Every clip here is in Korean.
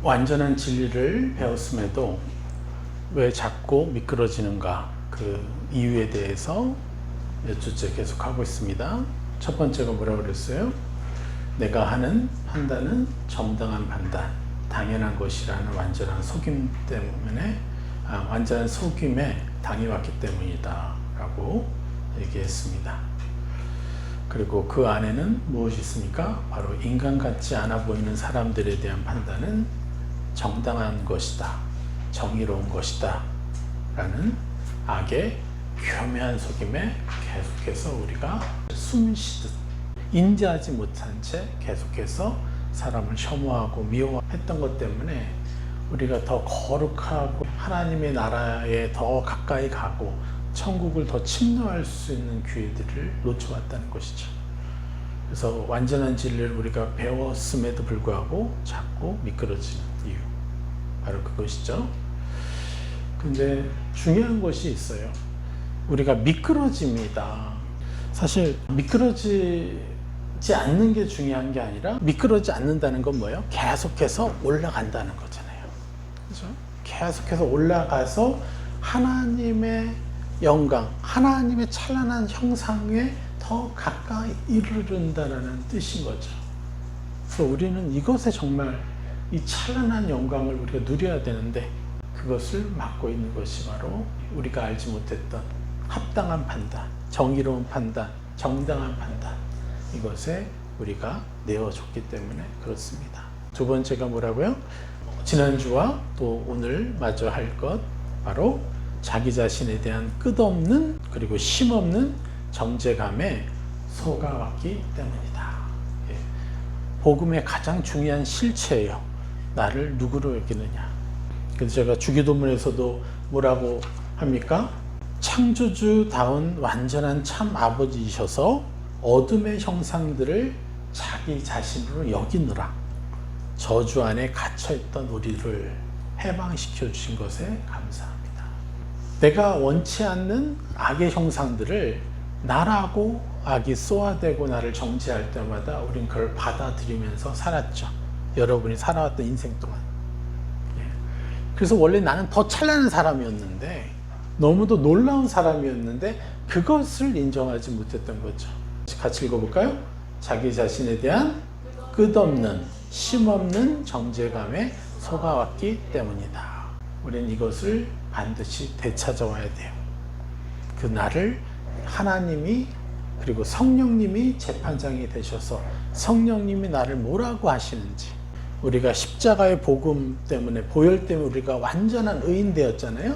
완전한 진리를 배웠음에도 왜 자꾸 미끄러지는가, 그 이유에 대해서 몇 주째 계속 하고 있습니다. 첫 번째가 뭐라고 그랬어요? 내가 하는 판단은 정당한 판단, 당연한 것이라는 완전한 속임 때문에, 완전한 속임에 당이 왔기 때문이다 라고 얘기했습니다. 그리고 그 안에는 무엇이 있습니까? 바로 인간 같지 않아 보이는 사람들에 대한 판단은 정당한 것이다, 정의로운 것이다 라는 악의 교묘한 속임에 계속해서 우리가 숨쉬듯 인지하지 못한 채 계속해서 사람을 혐오하고 미워했던 것 때문에 우리가 더 거룩하고 하나님의 나라에 더 가까이 가고 천국을 더 침노할 수 있는 기회들을 놓쳐왔다는 것이죠. 그래서 완전한 진리를 우리가 배웠음에도 불구하고 자꾸 미끄러지는 이유, 바로 그것이죠. 근데 중요한 것이 있어요. 우리가 미끄러집니다. 사실 미끄러지지 않는 게 중요한 게 아니라, 미끄러지지 않는다는 건 뭐예요? 계속해서 올라간다는 거잖아요. 그렇죠? 계속해서 올라가서 하나님의 영광, 하나님의 찬란한 형상에 더 가까이 이르른다는 뜻인 거죠. 그래서 우리는 이것에 정말 이 찬란한 영광을 우리가 누려야 되는데, 그것을 막고 있는 것이 바로 우리가 알지 못했던 합당한 판단, 정의로운 판단, 정당한 판단, 이것에 우리가 내어줬기 때문에 그렇습니다. 두 번째가 뭐라고요? 지난주와 또 오늘 마저 할 것, 바로 자기 자신에 대한 끝없는 그리고 쉼없는 정죄감에 속아왔기 때문이다. 예. 복음의 가장 중요한 실체예요. 나를 누구로 여기느냐. 그래서 제가 주기도문에서도 뭐라고 합니까? 창조주다운 완전한 참 아버지이셔서 어둠의 형상들을 자기 자신으로 여기느라 저주 안에 갇혀있던 우리를 해방시켜 주신 것에 감사합니다. 내가 원치 않는 악의 형상들을 나라고 악이 쏘아대고 나를 정죄할 때마다 우린 그걸 받아들이면서 살았죠. 여러분이 살아왔던 인생 동안. 그래서 원래 나는 더 찬란한 사람이었는데, 너무도 놀라운 사람이었는데 그것을 인정하지 못했던 거죠. 같이 읽어볼까요? 자기 자신에 대한 끝없는 쉼없는 정죄감에 속아왔기 때문이다. 우리는 이것을 반드시 되찾아와야 돼요. 그 나를 하나님이, 그리고 성령님이 재판장이 되셔서 성령님이 나를 뭐라고 하시는지, 우리가 십자가의 복음 때문에, 보혈 때문에 우리가 완전한 의인 되었잖아요.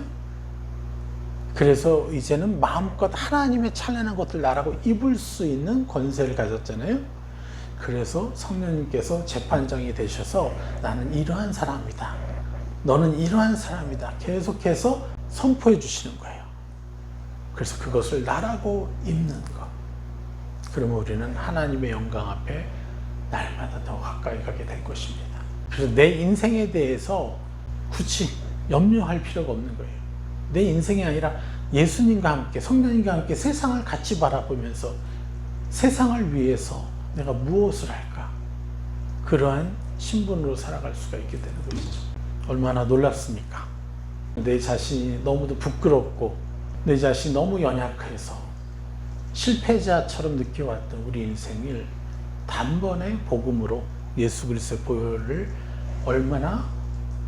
그래서 이제는 마음껏 하나님의 찬란한 것들 나라고 입을 수 있는 권세를 가졌잖아요. 그래서 성령님께서 재판장이 되셔서 나는 이러한 사람이다, 너는 이러한 사람이다, 계속해서 선포해 주시는 거예요. 그래서 그것을 나라고 입는 것. 그러면 우리는 하나님의 영광 앞에 날마다 더 가까이 가게 될 것입니다. 그래서 내 인생에 대해서 굳이 염려할 필요가 없는 거예요. 내 인생이 아니라 예수님과 함께, 성령님과 함께 세상을 같이 바라보면서 세상을 위해서 내가 무엇을 할까? 그러한 신분으로 살아갈 수가 있게 되는 것이죠. 얼마나 놀랍습니까? 내 자신이 너무도 부끄럽고 내 자신이 너무 연약해서 실패자처럼 느껴왔던 우리 인생을 단번에 복음으로, 예수 그리스도의 보혈을 얼마나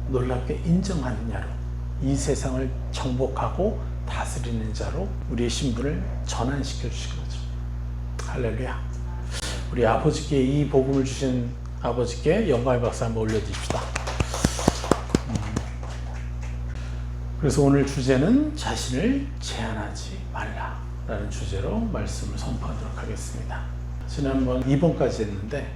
놀랍게 인정하느냐로 이 세상을 정복하고 다스리는 자로 우리의 신분을 전환시켜 주신 거죠. 할렐루야. 우리 아버지께, 이 복음을 주신 아버지께 영광의 박수 한번 올려드립시다. 그래서 오늘 주제는 자신을 제한하지 말라라는 주제로 말씀을 선포하도록 하겠습니다. 지난번 2번까지 했는데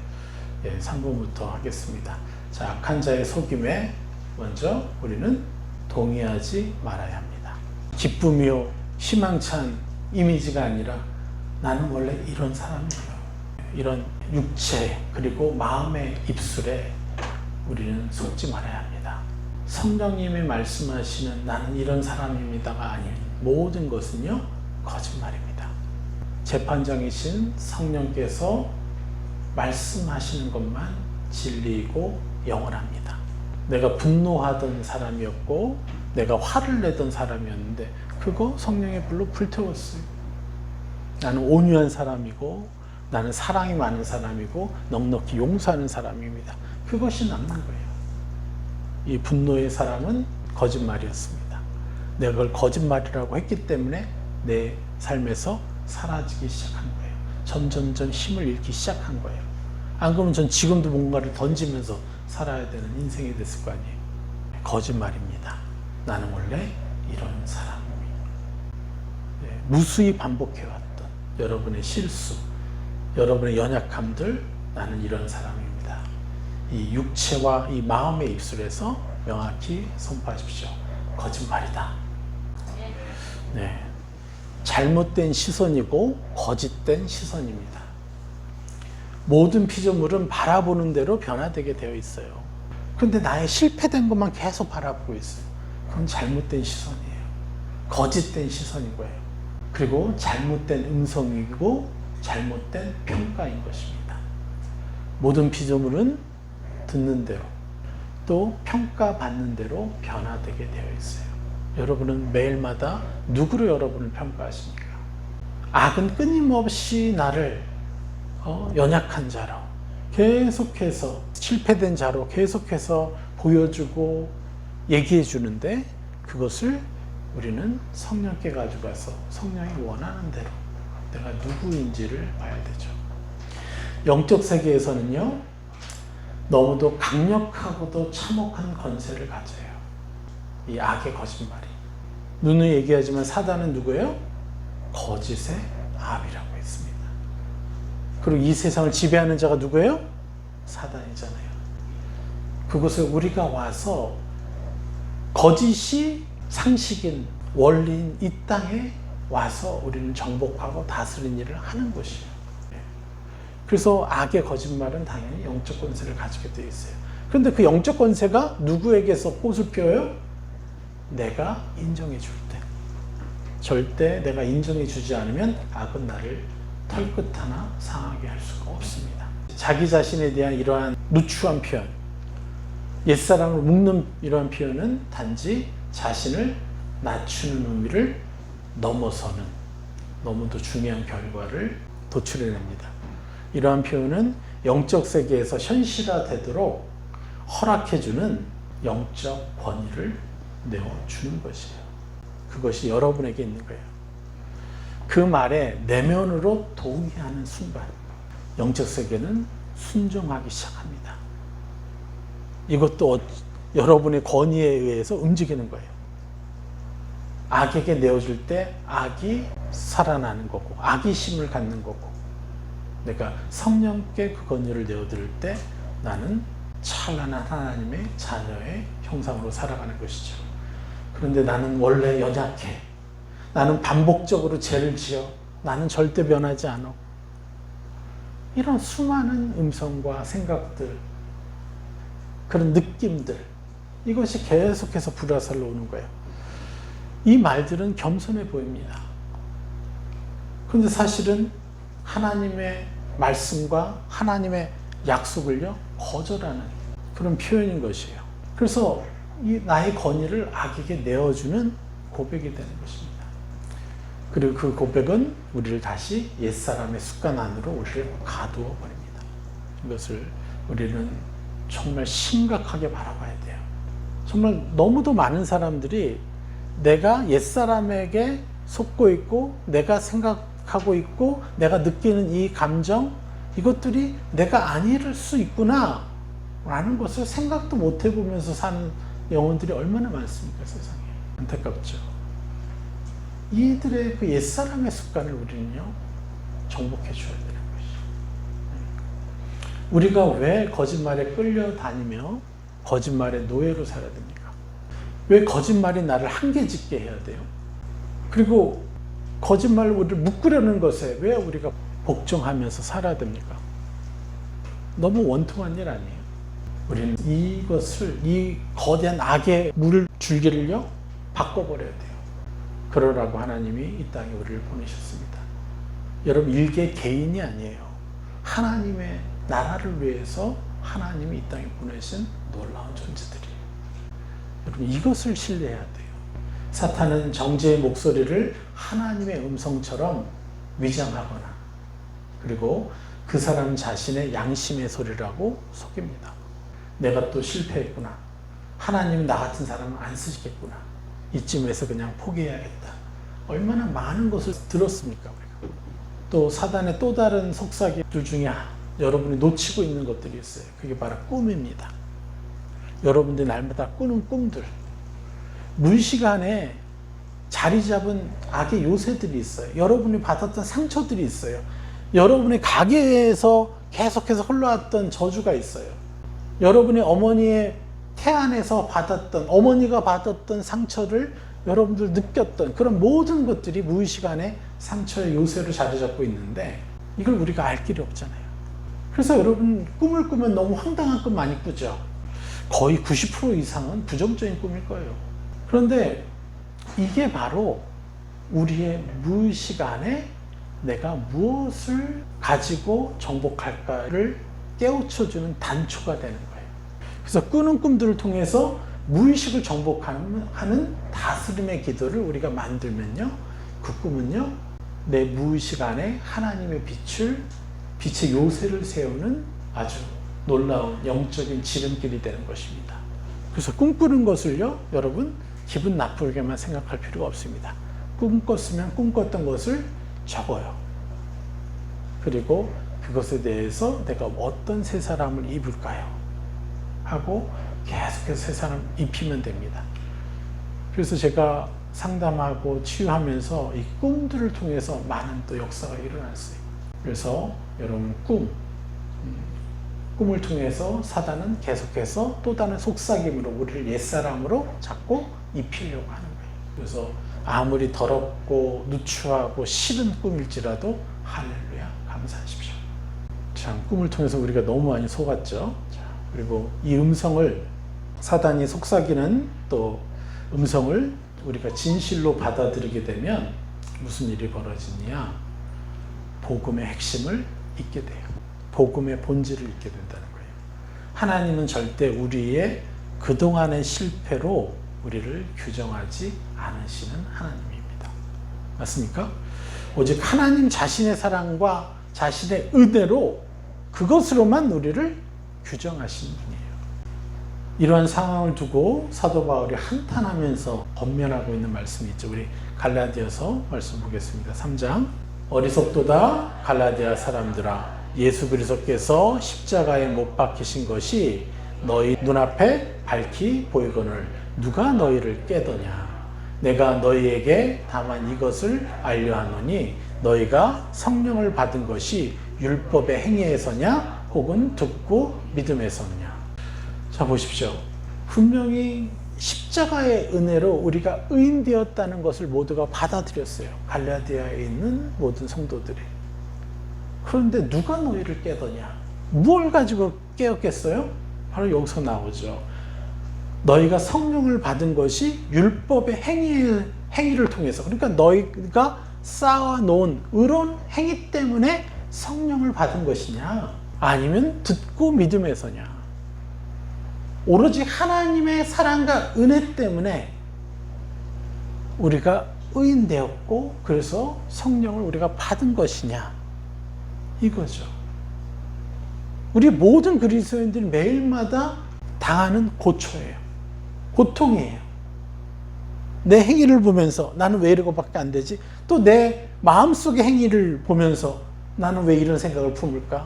3번부터 하겠습니다. 자, 악한 자의 속임에 먼저 우리는 동의하지 말아야 합니다. 기쁨이요 희망찬 이미지가 아니라 나는 원래 이런 사람이에요. 이런 육체 그리고 마음의 입술에 우리는 속지 말아야 합니다. 성령님이 말씀하시는 나는 이런 사람입니다가 아닌 모든 것은요 거짓말입니다. 재판장이신 성령께서 말씀하시는 것만 진리이고 영원합니다. 내가 분노하던 사람이었고 내가 화를 내던 사람이었는데 그거 성령의 불로 불태웠어요. 나는 온유한 사람이고 나는 사랑이 많은 사람이고 넉넉히 용서하는 사람입니다. 그것이 남는 거예요. 이 분노의 사람은 거짓말이었습니다. 내가 그걸 거짓말이라고 했기 때문에 내 삶에서 사라지기 시작한 거예요. 점점점 힘을 잃기 시작한 거예요. 안 그러면 전 지금도 뭔가를 던지면서 살아야 되는 인생이 됐을 거 아니에요. 거짓말입니다. 나는 원래 이런 사람입니다. 무수히 반복해왔던 여러분의 실수, 여러분의 연약함들, 나는 이런 사람입니다. 이 육체와 이 마음의 입술에서 명확히 선포하십시오. 거짓말이다. 네. 잘못된 시선이고 거짓된 시선입니다. 모든 피조물은 바라보는 대로 변화되게 되어 있어요. 그런데 나의 실패된 것만 계속 바라보고 있어요. 그건 잘못된 시선이에요. 거짓된 시선인 거예요. 그리고 잘못된 음성이고 잘못된 평가인 것입니다. 모든 피조물은 듣는 대로 또 평가받는 대로 변화되게 되어 있어요. 여러분은 매일마다 누구로 여러분을 평가하십니까? 악은 끊임없이 나를 연약한 자로 계속해서 실패된 자로 계속해서 보여주고 얘기해 주는데 그것을 우리는 성령께 가져가서 성령이 원하는 대로 내가 누구인지를 봐야 되죠. 영적 세계에서는요, 너무도 강력하고도 참혹한 권세를 가져요. 이 악의 거짓말이. 눈으로 얘기하지만 사단은 누구예요? 거짓의 아비라고 했습니다. 그리고 이 세상을 지배하는 자가 누구예요? 사단이잖아요. 그것을 우리가 와서 거짓이 상식인 원리인 이 땅에 와서 우리는 정복하고 다스리는 일을 하는 것이에요. 그래서 악의 거짓말은 당연히 영적 권세를 가지게 되어 있어요. 그런데 그 영적 권세가 누구에게서 꽃을 피워요? 내가 인정해 줄 때. 절대 내가 인정해 주지 않으면 악은 나를 털끝 하나 상하게 할 수가 없습니다. 자기 자신에 대한 이러한 누추한 표현, 옛사람을 묶는 이러한 표현은 단지 자신을 낮추는 의미를 넘어서는 너무도 중요한 결과를 도출해냅니다. 이러한 표현은 영적 세계에서 현실화되도록 허락해주는 영적 권위를 내어주는 것이에요. 그것이 여러분에게 있는 거예요. 그 말에 내면으로 동의하는 순간 영적 세계는 순종하기 시작합니다. 이것도 여러분의 권위에 의해서 움직이는 거예요. 악에게 내어줄 때 악이 살아나는 거고 악이 힘을 갖는 거고, 내가 성령께 그 권위를 내어드릴 때 나는 찬란한 하나님의 자녀의 형상으로 살아가는 것이죠. 그런데 나는 원래 연약해. 나는 반복적으로 죄를 지어. 나는 절대 변하지 않아. 이런 수많은 음성과 생각들, 그런 느낌들, 이것이 계속해서 불화살로 오는 거예요. 이 말들은 겸손해 보입니다. 그런데 사실은 하나님의 말씀과 하나님의 약속을요, 거절하는 그런 표현인 것이에요. 그래서 이 나의 권위를 악에게 내어주는 고백이 되는 것입니다. 그리고 그 고백은 우리를 다시 옛사람의 습관 안으로 우리를 가두어 버립니다. 이것을 우리는 정말 심각하게 바라봐야 돼요. 정말 너무도 많은 사람들이 내가 옛사람에게 속고 있고 내가 생각하고 있고 내가 느끼는 이 감정, 이것들이 내가 아닐 수 있구나 라는 것을 생각도 못 해보면서 사는 영혼들이 얼마나 많습니까, 세상에. 안타깝죠. 이들의 그 옛사람의 습관을 우리는요, 정복해 줘야 되는 것이죠. 우리가 왜 거짓말에 끌려다니며 거짓말의 노예로 살아야 됩니까? 왜 거짓말이 나를 한계짓게 해야 돼요? 그리고 거짓말로 우리를 묶으려는 것에 왜 우리가 복종하면서 살아야 됩니까? 너무 원통한 일 아니에요? 우리는 이것을, 이 거대한 악의 물줄기를요, 바꿔버려야 돼요. 그러라고 하나님이 이 땅에 우리를 보내셨습니다. 여러분, 일개 개인이 아니에요. 하나님의 나라를 위해서 하나님이 이 땅에 보내신 놀라운 존재들이에요. 여러분 이것을 신뢰해야 돼요. 사탄은 정죄의 목소리를 하나님의 음성처럼 위장하거나 그리고 그 사람 자신의 양심의 소리라고 속입니다. 내가 또 실패했구나. 하나님은 나 같은 사람은 안 쓰시겠구나. 이쯤에서 그냥 포기해야겠다. 얼마나 많은 것을 들었습니까? 또 사단의 또 다른 속삭이들 중에 여러분이 놓치고 있는 것들이 있어요. 그게 바로 꿈입니다. 여러분들이 날마다 꾸는 꿈들. 무의식 안에 자리 잡은 악의 요새들이 있어요. 여러분이 받았던 상처들이 있어요. 여러분의 가계에서 계속해서 흘러왔던 저주가 있어요. 여러분의 어머니의 태 안에서 받았던, 어머니가 받았던 상처를 여러분들 느꼈던 그런 모든 것들이 무의식 안에 상처의 요새로 자리 잡고 있는데 이걸 우리가 알 길이 없잖아요. 그래서 여러분 꿈을 꾸면 너무 황당한 꿈 많이 꾸죠. 거의 90% 이상은 부정적인 꿈일 거예요. 그런데 이게 바로 우리의 무의식 안에 내가 무엇을 가지고 정복할까를 깨우쳐주는 단초가 되는 거예요. 그래서 꾸는 꿈들을 통해서 무의식을 정복하는 다스림의 기도를 우리가 만들면요, 그 꿈은요 내 무의식 안에 하나님의 빛의 요새를 세우는 아주 놀라운 영적인 지름길이 되는 것입니다. 그래서 꿈꾸는 것을요 여러분 기분 나쁘게만 생각할 필요가 없습니다. 꿈꿨으면 꿈꿨던 것을 적어요. 그리고 그것에 대해서 내가 어떤 새 사람을 입을까요? 하고 계속해서 새 사람 입히면 됩니다. 그래서 제가 상담하고 치유하면서 이 꿈들을 통해서 많은 또 역사가 일어났어요. 그래서 여러분 꿈을 통해서 사단은 계속해서 또 다른 속삭임으로 우리를 옛사람으로 자꾸 입히려고 하는 거예요. 그래서 아무리 더럽고 누추하고 싫은 꿈일지라도 할렐루야 감사하십시오. 참 꿈을 통해서 우리가 너무 많이 속았죠. 그리고 이 음성을 사단이 속삭이는 또 음성을 우리가 진실로 받아들이게 되면 무슨 일이 벌어지냐? 복음의 핵심을 잊게 돼요. 복음의 본질을 잊게 된다는 거예요. 하나님은 절대 우리의 그동안의 실패로 우리를 규정하지 않으시는 하나님입니다. 맞습니까? 오직 하나님 자신의 사랑과 자신의 은혜로 그것으로만 우리를 규정하시는 분이에요. 이러한 상황을 두고 사도 바울이 한탄하면서 권면하고 있는 말씀이 있죠. 우리 갈라디아서 말씀 보겠습니다. 3장 어리석도다 갈라디아 사람들아 예수 그리스도께서 십자가에 못 박히신 것이 너희 눈앞에 밝히 보이거늘 누가 너희를 깨더냐. 내가 너희에게 다만 이것을 알려하노니 너희가 성령을 받은 것이 율법의 행위에서냐 혹은 듣고 믿음에서냐. 자 보십시오. 분명히 십자가의 은혜로 우리가 의인되었다는 것을 모두가 받아들였어요. 갈라디아에 있는 모든 성도들이. 그런데 누가 너희를 깨더냐? 뭘 가지고 깨었겠어요? 바로 여기서 나오죠. 너희가 성령을 받은 것이 율법의 행위를 통해서, 그러니까 너희가 쌓아놓은 의로운 행위 때문에 성령을 받은 것이냐? 아니면 듣고 믿음에서냐? 오로지 하나님의 사랑과 은혜 때문에 우리가 의인되었고 그래서 성령을 우리가 받은 것이냐? 이거죠. 우리 모든 그리스도인들이 매일마다 당하는 고초예요. 고통이에요. 내 행위를 보면서 나는 왜 이러고밖에 안 되지? 또 내 마음속의 행위를 보면서 나는 왜 이런 생각을 품을까?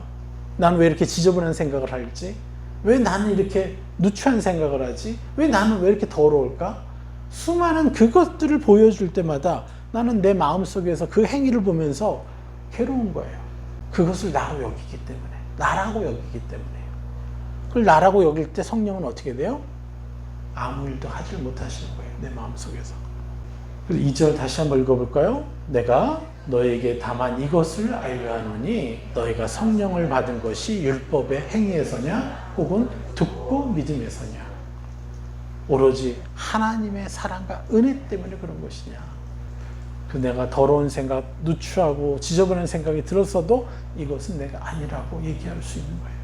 나는 왜 이렇게 지저분한 생각을 할지? 왜 나는 이렇게 누추한 생각을 하지? 왜 나는 왜 이렇게 더러울까? 수많은 그것들을 보여줄 때마다 나는 내 마음속에서 그 행위를 보면서 괴로운 거예요. 그것을 나로 여기기 때문에, 나라고 여기기 때문에요. 그걸 나라고 여길 때 성령은 어떻게 돼요? 아무 일도 하질 못하시는 거예요. 내 마음속에서. 2절 다시 한번 읽어볼까요? 내가 너에게 다만 이것을 알려하노니 너희가 성령을 받은 것이 율법의 행위에서냐 혹은 듣고 믿음에서냐. 오로지 하나님의 사랑과 은혜 때문에 그런 것이냐. 그 내가 더러운 생각, 누추하고 지저분한 생각이 들었어도 이것은 내가 아니라고 얘기할 수 있는 거예요.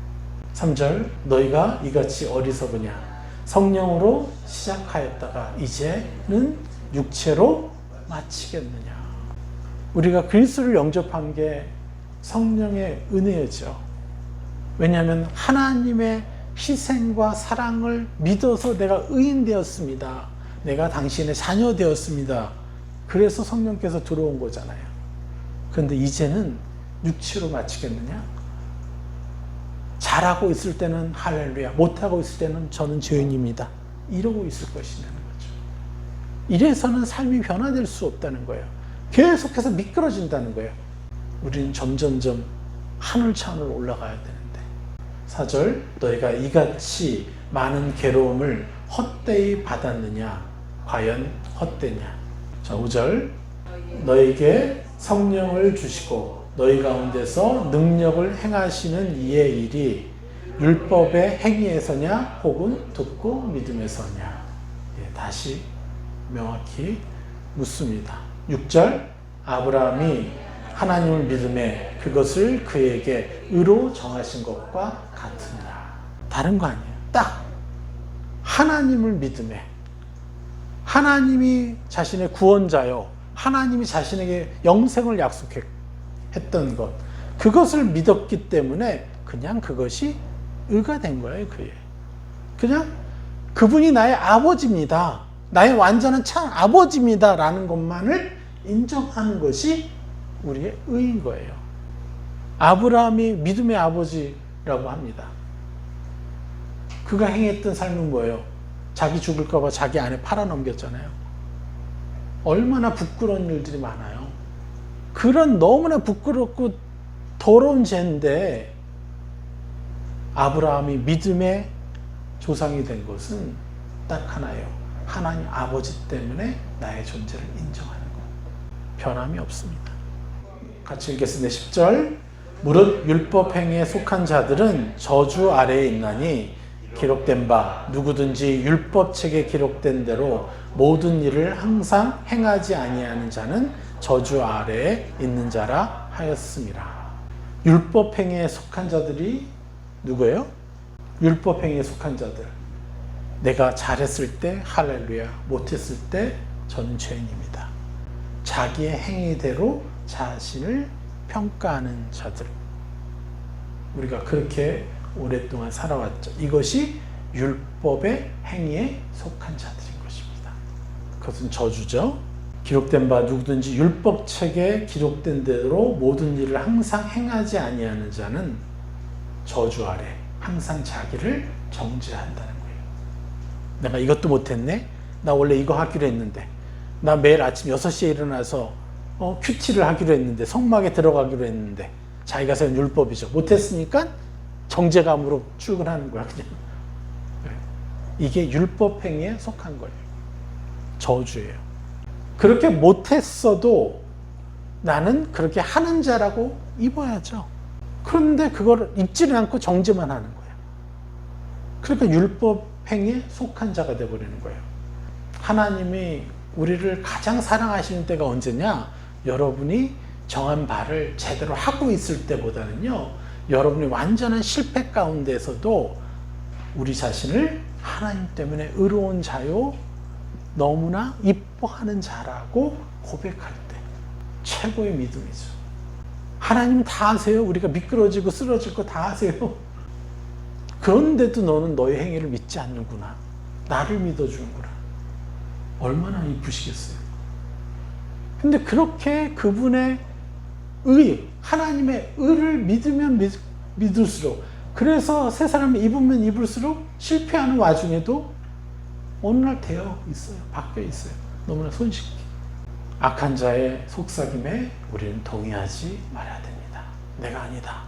3절 너희가 이같이 어리석으냐. 성령으로 시작하였다가 이제는 육체로 마치겠느냐. 우리가 그리스도를 영접한 게 성령의 은혜였죠. 왜냐하면 하나님의 희생과 사랑을 믿어서 내가 의인 되었습니다. 내가 당신의 자녀 되었습니다. 그래서 성령께서 들어온 거잖아요. 그런데 이제는 육체로 마치겠느냐? 잘하고 있을 때는 할렐루야, 못하고 있을 때는 저는 죄인입니다. 이러고 있을 것이냐는 거죠. 이래서는 삶이 변화될 수 없다는 거예요. 계속해서 미끄러진다는 거예요. 우리는 점점점 하늘 차원으로 올라가야 되는데 4절 너희가 이같이 많은 괴로움을 헛되이 받았느냐? 과연 헛되냐? 자 5절 너희에게 성령을 주시고 너희 가운데서 능력을 행하시는 이의 일이 율법의 행위에서냐 혹은 듣고 믿음에서냐? 다시 명확히 묻습니다. 6절 아브라함이 하나님을 믿음에 그것을 그에게 의로 정하신 것과 같으니라. 다른 거 아니에요. 딱 하나님을 믿음에 하나님이 자신의 구원자요 하나님이 자신에게 영생을 약속했던 것 그것을 믿었기 때문에 그냥 그것이 의가 된 거예요. 그의 그냥 그분이 나의 아버지입니다. 나의 완전한 참 아버지입니다 라는 것만을 인정하는 것이 우리의 의인 거예요. 아브라함이 믿음의 아버지라고 합니다. 그가 행했던 삶은 뭐예요? 자기 죽을까 봐 자기 아내 팔아넘겼잖아요. 얼마나 부끄러운 일들이 많아요. 그런 너무나 부끄럽고 더러운 죄인데 아브라함이 믿음의 조상이 된 것은 딱 하나예요. 하나님 아버지 때문에 나의 존재를 인정하는 것. 변함이 없습니다. 같이 읽겠습니다. 10절 무릇 율법 행위에 속한 자들은 저주 아래에 있나니 기록된 바 누구든지 율법책에 기록된 대로 모든 일을 항상 행하지 아니하는 자는 저주 아래에 있는 자라 하였음이라. 율법 행위에 속한 자들이 누구예요? 율법 행위에 속한 자들. 내가 잘했을 때 할렐루야, 못했을 때 저는 죄인입니다. 자기의 행위대로 자신을 평가하는 자들. 우리가 그렇게 오랫동안 살아왔죠. 이것이 율법의 행위에 속한 자들인 것입니다. 그것은 저주죠. 기록된 바 누구든지 율법책에 기록된 대로 모든 일을 항상 행하지 아니하는 자는 저주 아래 항상 자기를 정죄한다는 거예요. 내가 이것도 못했네? 나 원래 이거 하기로 했는데 나 매일 아침 6시에 일어나서 큐티를 하기로 했는데 성막에 들어가기로 했는데 자기가 세운 율법이죠. 못했으니까 정죄감으로 출근하는 거야 그냥. 이게 율법 행위에 속한 거예요. 저주예요. 그렇게 못했어도 나는 그렇게 하는 자라고 입어야죠. 그런데 그걸 입지를 않고 정죄만 하는 거예요. 그러니까 율법 행위에 속한 자가 되어버리는 거예요. 하나님이 우리를 가장 사랑하시는 때가 언제냐? 여러분이 정한 바를 제대로 하고 있을 때보다는요, 여러분이 완전한 실패 가운데서도 우리 자신을 하나님 때문에 의로운 자요, 너무나 이뻐하는 자라고 고백할 때 최고의 믿음이죠. 하나님 다 아세요. 우리가 미끄러지고 쓰러질 거 다 아세요. 그런데도 너는 너의 행위를 믿지 않는구나. 나를 믿어주는구나. 얼마나 이쁘시겠어요. 근데 그렇게 그분의 의, 하나님의 의를 믿으면 믿을수록, 그래서 새 사람이 입으면 입을수록 실패하는 와중에도 어느 날 되어 있어요. 바뀌어 있어요. 너무나 손쉽게. 악한 자의 속삭임에 우리는 동의하지 말아야 됩니다. 내가 아니다.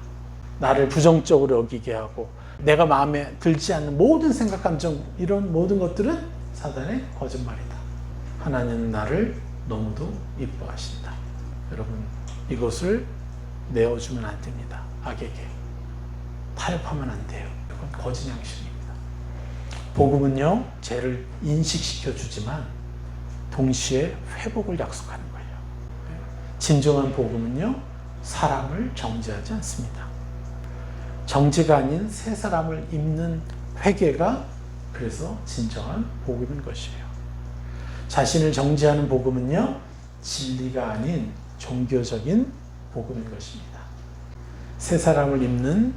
나를 부정적으로 여기게 하고 내가 마음에 들지 않는 모든 생각, 감정, 이런 모든 것들은 사단의 거짓말이다. 하나님은 나를 너무도 이뻐하신다. 여러분, 이것을 내어주면 안 됩니다. 악에게. 타협하면 안 돼요. 이건 거짓 양심입니다. 복음은요, 죄를 인식시켜 주지만 동시에 회복을 약속하는 거예요. 진정한 복음은요, 사람을 정죄하지 않습니다. 정죄가 아닌 새 사람을 입는 회개가 그래서 진정한 복음인 것이에요. 자신을 정죄하는 복음은요, 진리가 아닌 종교적인 복음인 것입니다. 새 사람을 입는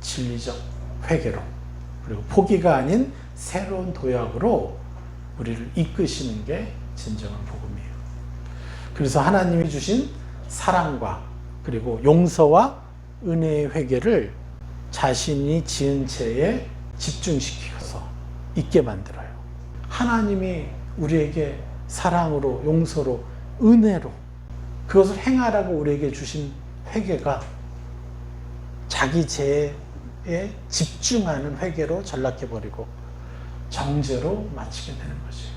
진리적 회개로, 그리고 포기가 아닌 새로운 도약으로 우리를 이끄시는 게 진정한 복음이에요. 그래서 하나님이 주신 사랑과 그리고 용서와 은혜의 회개를 자신이 지은 죄에 집중시켜서 있게 만들어요. 하나님이 우리에게 사랑으로, 용서로, 은혜로 그것을 행하라고 우리에게 주신 회개가 자기 죄에 집중하는 회개로 전락해버리고 정죄로 마치게 되는 것이에요.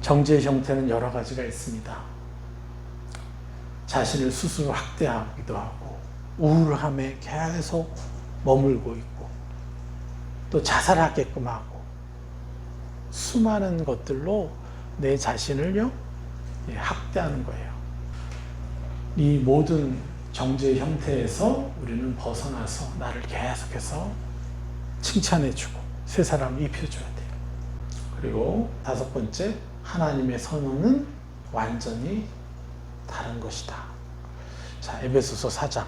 정죄의 형태는 여러 가지가 있습니다. 자신을 스스로 학대하기도 하고 우울함에 계속 머물고 있고 또 자살하게끔 하고 수많은 것들로 내 자신을요 학대하는 거예요. 이 모든 정죄의 형태에서 우리는 벗어나서 나를 계속해서 칭찬해주고 새 사람을 입혀줘야 돼요. 그리고 다섯 번째, 하나님의 선언은 완전히 다른 것이다. 자, 에베소서 4장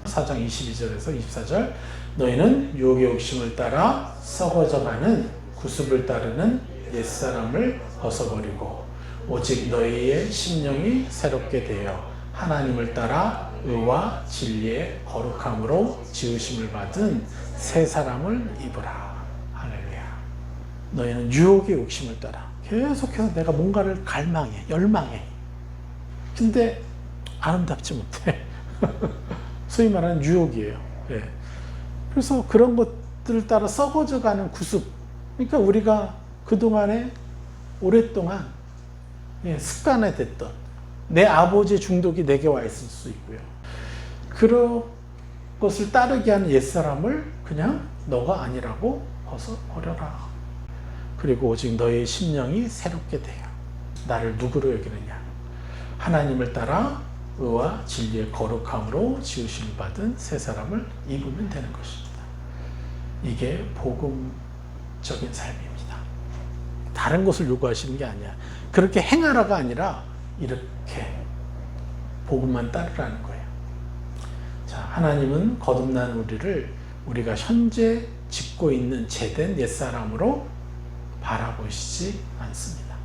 22절에서 24절, 너희는 유혹의 욕심을 따라 썩어져가는 구습을 따르는 옛사람을 벗어버리고 오직 너희의 심령이 새롭게 되어 하나님을 따라 의와 진리의 거룩함으로 지으심을 받은 새 사람을 입으라. 할렐루야. 너희는 유혹의 욕심을 따라 계속해서 내가 뭔가를 갈망해, 열망해. 근데 아름답지 못해. 소위 말하는 유혹이에요. 예. 그래서 그런 것들을 따라 썩어져가는 구습. 그러니까 우리가 그동안에 오랫동안 습관에 됐던 내 아버지의 중독이 내게 와 있을 수 있고요. 그런 것을 따르게 하는 옛사람을 그냥 너가 아니라고 벗어버려라. 그리고 오직 너의 심령이 새롭게 돼요. 나를 누구로 여기느냐? 하나님을 따라 의와 진리의 거룩함으로 지으심을 받은 새 사람을 입으면 되는 것입니다. 이게 복음적인 삶입니다. 다른 것을 요구하시는 게 아니야. 그렇게 행하라가 아니라 이렇게 복음만 따르라는 거예요. 자, 하나님은 거듭난 우리를 우리가 현재 짓고 있는 죄된 옛사람으로 바라보시지 않습니다.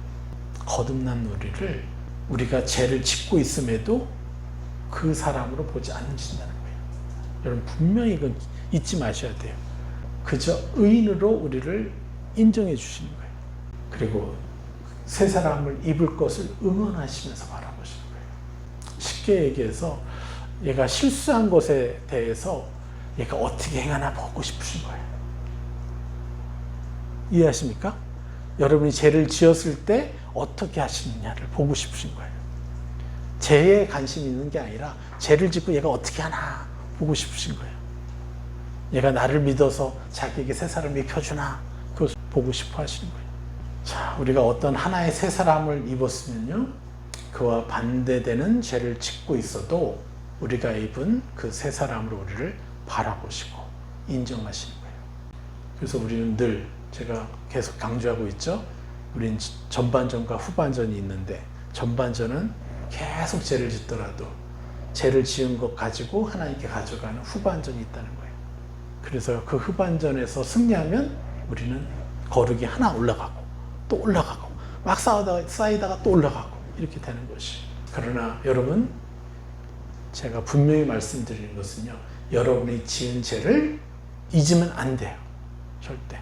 거듭난 우리를 우리가 죄를 짓고 있음에도 그 사람으로 보지 않으신다는 거예요. 여러분 분명히 이건 잊지 마셔야 돼요. 그저 의인으로 우리를 인정해 주시는 거예요. 그리고 새 사람을 입을 것을 응원하시면서 바라보시는 거예요. 쉽게 얘기해서 얘가 실수한 것에 대해서 얘가 어떻게 행하나 보고 싶으신 거예요. 이해하십니까? 여러분이 죄를 지었을 때 어떻게 하시느냐를 보고 싶으신 거예요. 죄에 관심이 있는 게 아니라 죄를 짓고 얘가 어떻게 하나 보고 싶으신 거예요. 얘가 나를 믿어서 자기에게 새 사람을 입혀주나 그걸 보고 싶어 하시는 거예요. 자, 우리가 어떤 하나의 새 사람을 입었으면요, 그와 반대되는 죄를 짓고 있어도 우리가 입은 그 새 사람으로 우리를 바라보시고 인정하시는 거예요. 그래서 우리는 늘, 제가 계속 강조하고 있죠. 우린 전반전과 후반전이 있는데 전반전은 계속 죄를 짓더라도 죄를 지은 것 가지고 하나님께 가져가는 후반전이 있다는 거예요. 그래서 그 후반전에서 승리하면 우리는 거룩이 하나 올라가고 또 올라가고 막 쌓이다가 또 올라가고 이렇게 되는 것이. 그러나 여러분, 제가 분명히 말씀드리는 것은요, 여러분이 지은 죄를 잊으면 안 돼요. 절대.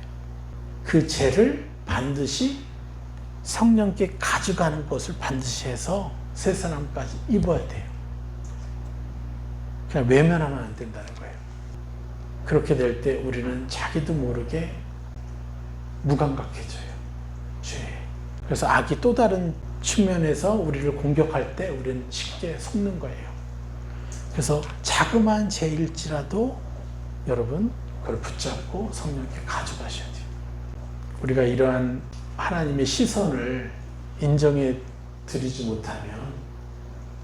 그 죄를 반드시 성령께 가져가는 것을 반드시 해서 새 사람까지 입어야 돼요. 그냥 외면하면 안 된다는 거예요. 그렇게 될 때 우리는 자기도 모르게 무감각해져요. 죄에. 그래서 악이 또 다른 측면에서 우리를 공격할 때 우리는 쉽게 속는 거예요. 그래서 자그마한 죄일지라도 여러분 그걸 붙잡고 성령께 가져가셔야 돼요. 우리가 이러한 하나님의 시선을 인정해 드리지 못하면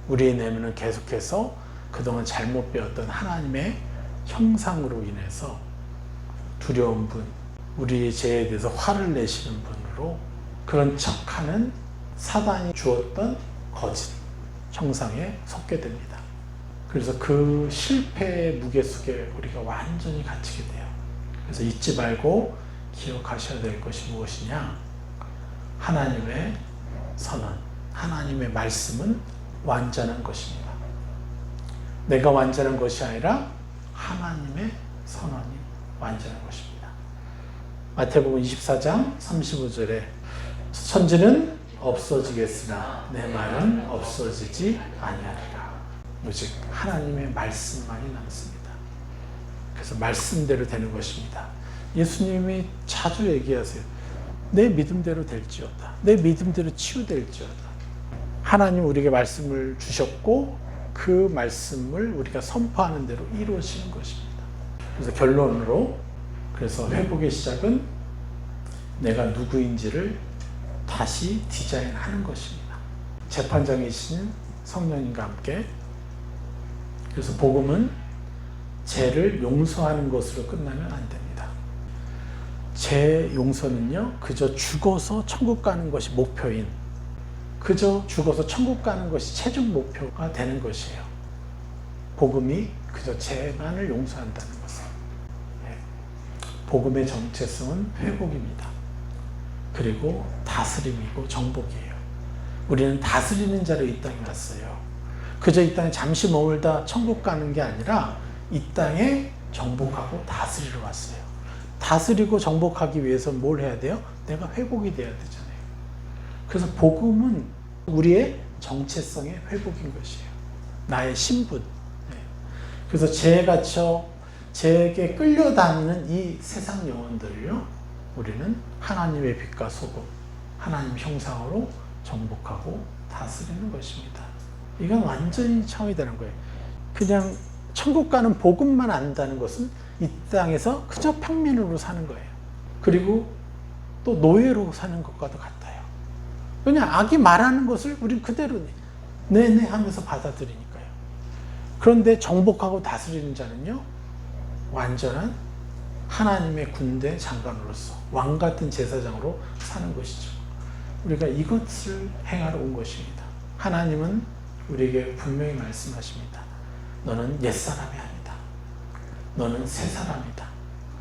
우리의 내면은 계속해서 그동안 잘못 배웠던 하나님의 형상으로 인해서 두려운 분, 우리의 죄에 대해서 화를 내시는 분으로 그런 척하는 사단이 주었던 거짓 형상에 속게 됩니다. 그래서 그 실패의 무게 속에 우리가 완전히 갇히게 돼요. 그래서 잊지 말고 기억하셔야 될 것이 무엇이냐? 하나님의 선언, 하나님의 말씀은 완전한 것입니다. 내가 완전한 것이 아니라 하나님의 선언이 완전한 것입니다. 마태복음 24장 35절에 천지는 없어지겠으나 내 말은 없어지지 아니하리라. 오직 하나님의 말씀만이 남습니다. 그래서 말씀대로 되는 것입니다. 예수님이 자주 얘기하세요. 내 믿음대로 될지어다. 내 믿음대로 치유될지어다. 하나님 우리에게 말씀을 주셨고 그 말씀을 우리가 선포하는 대로 이루어지는 것입니다. 그래서 결론으로 그래서 회복의 시작은 내가 누구인지를 다시 디자인하는 것입니다. 재판장이신 성령님과 함께. 그래서 복음은 죄를 용서하는 것으로 끝나면 안 됩니다. 죄 용서는요, 그저 죽어서 천국 가는 것이 목표인, 그저 죽어서 천국 가는 것이 최종 목표가 되는 것이에요. 복음이 그저 죄만을 용서한다는 것은. 복음의 정체성은 회복입니다. 그리고 다스림이고 정복이에요. 우리는 다스리는 자로 이 땅에 왔어요. 그저 이 땅에 잠시 머물다 천국 가는 게 아니라 이 땅에 정복하고 다스리러 왔어요. 다스리고 정복하기 위해서 뭘 해야 돼요? 내가 회복이 돼야 되잖아요. 그래서 복음은 우리의 정체성의 회복인 것이에요. 나의 신분. 그래서 죄에 갇혀 죄에게 끌려다니는 이 세상 영혼들을요, 우리는 하나님의 빛과 소금, 하나님 형상으로 정복하고 다스리는 것입니다. 이건 완전히 차원이 되는 거예요. 그냥 천국 가는 복음만 안다는 것은 이 땅에서 그저 평민으로 사는 거예요. 그리고 또 노예로 사는 것과도 같아요. 그냥 악이 말하는 것을 우린 그대로 네네 하면서 받아들이니까요. 그런데 정복하고 다스리는 자는요, 완전한 하나님의 군대 장관으로서 왕 같은 제사장으로 사는 것이죠. 우리가 이것을 행하러 온 것입니다. 하나님은 우리에게 분명히 말씀하십니다. 너는 옛사람이 아니다. 너는 새사람이다.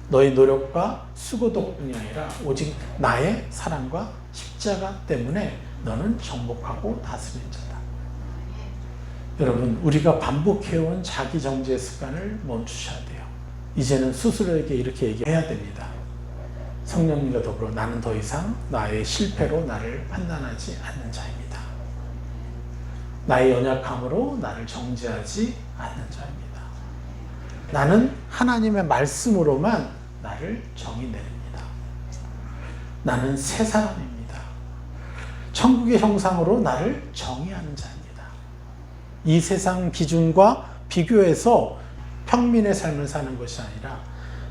너의 노력과 수고 덕분이 아니라 오직 나의 사랑과 십자가 때문에 너는 정복하고 다스리는 자다. 여러분, 우리가 반복해온 자기 정죄 습관을 멈추셔야 돼요. 이제는 스스로에게 이렇게 얘기해야 됩니다. 성령님과 더불어 나는 더 이상 나의 실패로 나를 판단하지 않는 자입니다. 나의 연약함으로 나를 정죄하지 않는 자입니다. 나는 하나님의 말씀으로만 나를 정의 내립니다. 나는 새 사람입니다. 천국의 형상으로 나를 정의하는 자입니다. 이 세상 기준과 비교해서 평민의 삶을 사는 것이 아니라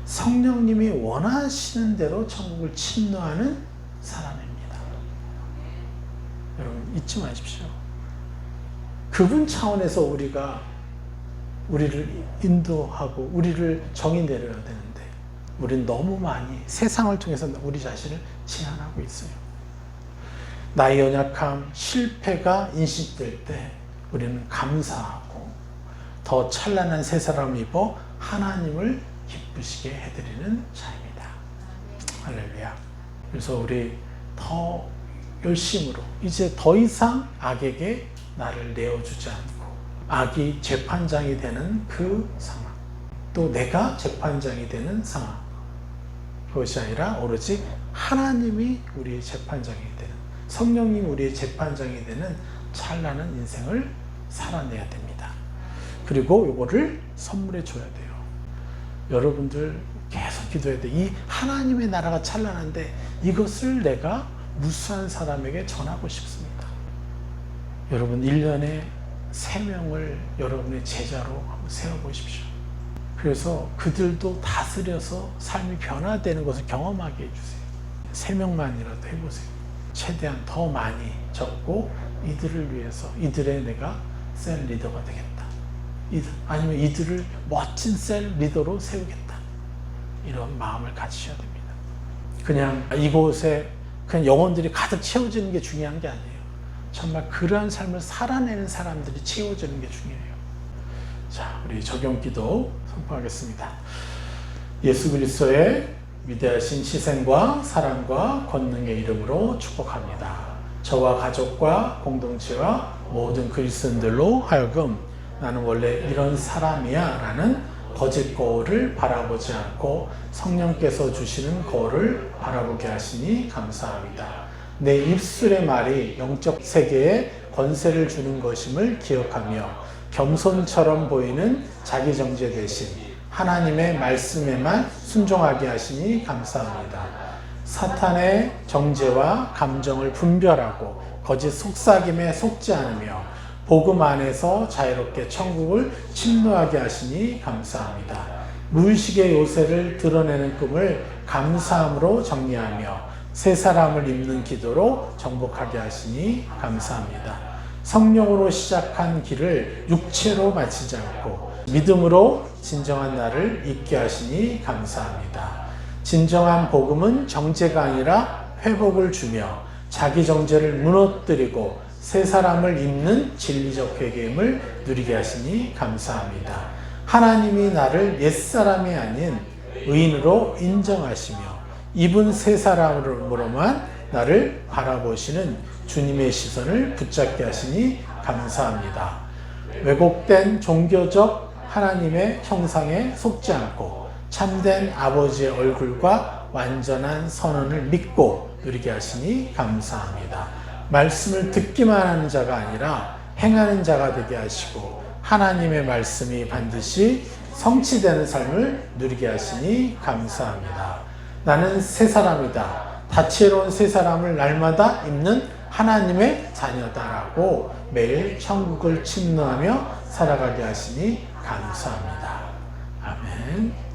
성령님이 원하시는 대로 천국을 침노하는 사람입니다. 여러분, 잊지 마십시오. 그분 차원에서 우리가 우리를 인도하고 우리를 정의 내려야 되는데 우리는 너무 많이 세상을 통해서 우리 자신을 제한하고 있어요. 나의 연약함, 실패가 인식될 때 우리는 감사하고 더 찬란한 새 사람을 입어 하나님을 기쁘시게 해드리는 자입니다. 할렐루야. 그래서 우리 더 열심으로 이제 더 이상 악에게 나를 내어주지 않고 악이 재판장이 되는 그 상황, 또 내가 재판장이 되는 상황, 그것이 아니라 오로지 하나님이 우리의 재판장이 되는, 성령님 우리의 재판장이 되는 찬란한 인생을 살아내야 됩니다. 그리고 이거를 선물해 줘야 돼요. 여러분들 계속 기도해야 돼. 이 하나님의 나라가 찬란한데 이것을 내가 무수한 사람에게 전하고 싶습니다. 여러분 1년에 3명을 여러분의 제자로 한번 세워보십시오. 그래서 그들도 다스려서 삶이 변화되는 것을 경험하게 해주세요. 3명만이라도 해보세요. 최대한 더 많이 적고 이들을 위해서 이들의 내가 셀 리더가 되겠다. 아니면 이들을 멋진 셀 리더로 세우겠다. 이런 마음을 가지셔야 됩니다. 그냥 이곳에 그냥 영혼들이 가득 채워지는 게 중요한 게 아니에요. 정말 그러한 삶을 살아내는 사람들이 채워지는 게 중요해요. 자, 우리 적용기도 선포하겠습니다. 예수 그리스도의 위대하신 희생과 사랑과 권능의 이름으로 축복합니다. 저와 가족과 공동체와 모든 그리스도인들로 하여금 나는 원래 이런 사람이야 라는 거짓 거울을 바라보지 않고 성령께서 주시는 거울을 바라보게 하시니 감사합니다. 내 입술의 말이 영적 세계에 권세를 주는 것임을 기억하며 겸손처럼 보이는 자기 정죄 대신 하나님의 말씀에만 순종하게 하시니 감사합니다. 사탄의 정죄와 감정을 분별하고 거짓 속삭임에 속지 않으며 복음 안에서 자유롭게 천국을 침노하게 하시니 감사합니다. 무의식의 요새를 드러내는 꿈을 감사함으로 정리하며 새 사람을 입는 기도로 정복하게 하시니 감사합니다. 성령으로 시작한 길을 육체로 마치지 않고 믿음으로 진정한 나를 있게 하시니 감사합니다. 진정한 복음은 정죄가 아니라 회복을 주며 자기 정죄를 무너뜨리고 새 사람을 입는 진리적 회개임을 누리게 하시니 감사합니다. 하나님이 나를 옛사람이 아닌 의인으로 인정하시며 입은 새 사람으로만 나를 바라보시는 주님의 시선을 붙잡게 하시니 감사합니다. 왜곡된 종교적 하나님의 형상에 속지 않고 참된 아버지의 얼굴과 완전한 선언을 믿고 누리게 하시니 감사합니다. 말씀을 듣기만 하는 자가 아니라 행하는 자가 되게 하시고 하나님의 말씀이 반드시 성취되는 삶을 누리게 하시니 감사합니다. 나는 새 사람이다. 다채로운 새 사람을 날마다 입는 하나님의 자녀다라고 매일 천국을 침노하며 살아가게 하시니 감사합니다. 아멘.